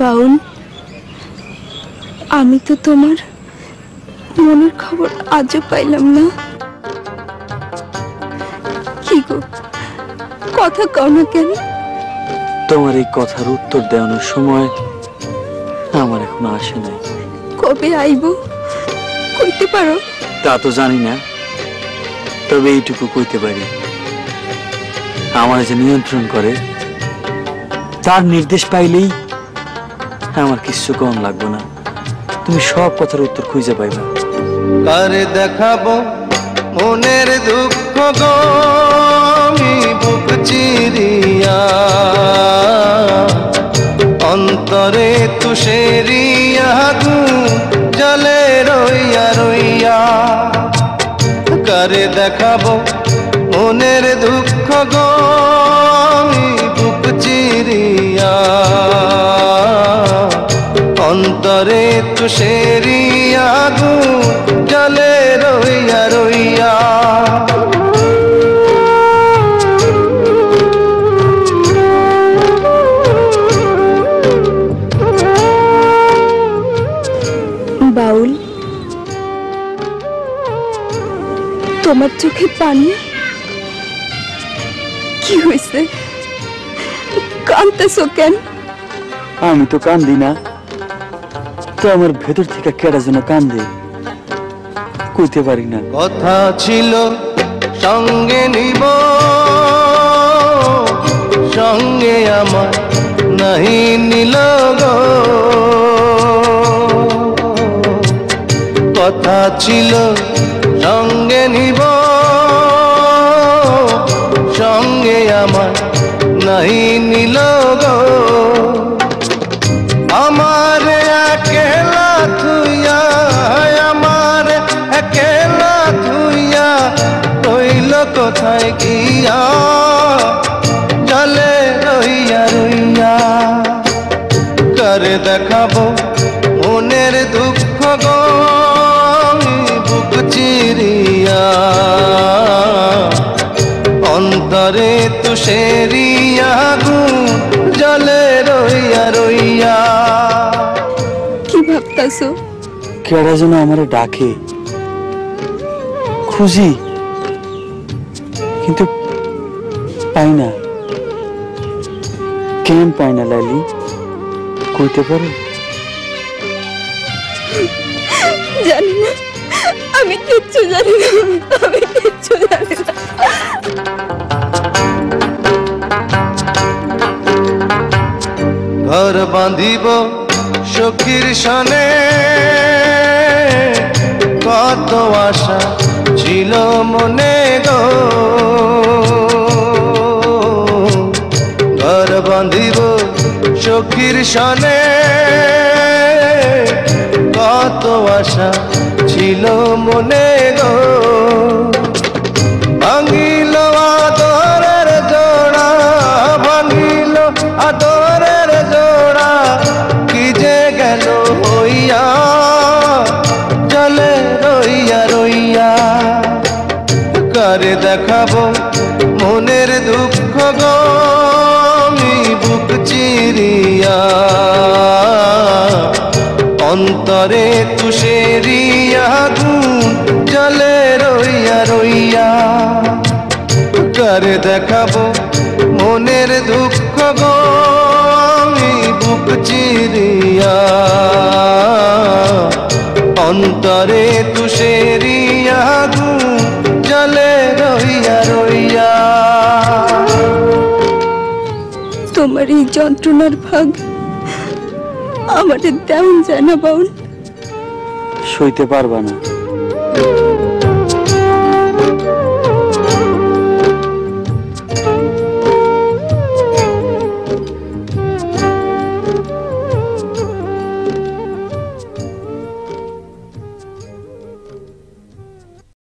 বাউল, আমি তো তোমার মনের খবর আজও পাইলাম না। কি গো, কথা কও না কেন? তোমার এই কথার উত্তর দেওয়ানোর সময় আমার এখনো আসে নাই। কবে আইব কইতে পারো? তা তো জানি না, তবে এইটুকু কইতে পারি, আমার যে নিয়ন্ত্রণ করে তার নির্দেশ পাইলেই আমার কিছু কম লাগবে না। তুমি সব কথার উত্তর খুঁজে পাইবা। কারে দেখাবো মনের দুঃখ গো আমি বুক চিরিয়া, অন্তরে তুষেরিয়া জলে রইয়া রইয়া। কারে দেখাবো মনের দুঃখ গো আমি বুক চিরিয়া, অন্তরে তুষেরিয়া জলে রইয়া রইয়া। বাউল, তোমার চোখে পানি? কি হয়েছে, কাঁদতেছো কেন? আমি তো কান্দি না, তো আমার ভেতর থেকে কেডা যেন কান্দে, কইতে পারি না। কথা ছিল সঙ্গে নিব, সঙ্গে আমার নাহি নিল গো। কথা ছিল সঙ্গে নিব, সঙ্গে আমার নাহি নিল গো। আমার একেলা থুইয়া, আমার একেলা থুইয়া কইল কোথায় গিয়া জলে রইয়া রইয়া। কারে দেখাবো মনের দুঃখ গো আমি বুক চিরিয়া, অন্তরে তুষেরিয়া জলে রইয়া রইয়া। কি ভাবতাছো? কেডা যেন আমারে ডাকে, খুঁজি কিন্তু পাই না। কেন পাই না লাইলি, কইতে পারো? জানি না, আমি কিচ্ছু জানি না, আমি কিচ্ছু জানি না। ঘর বাঁধিব সখীর সনে, কত আশা ছিল মনে গো। ঘর বাঁধিব সখীর সনে, কত আশা ছিল মনে গো। ভাঙিল আদরের জোড়া, ভাঙিল আদরের জোড়া, কি যে গেল হইয়া জলে রইয়া রইয়া। কারে দেখাবো মনের দুঃখ গো আমি বুক চিরিয়া, অন্তরে তুষেরিয়া জলে রইয়া রইয়া। কারে দেখাবো মনের দুঃখ গো আমি বুক চিরিয়া, অন্তরে তুষেরিয়া জলে রইয়া রইয়া। তোমার এই যন্ত্রণার ভাগ আমাদের দেওয়া যায় না বাউল। সইতে পারবা না।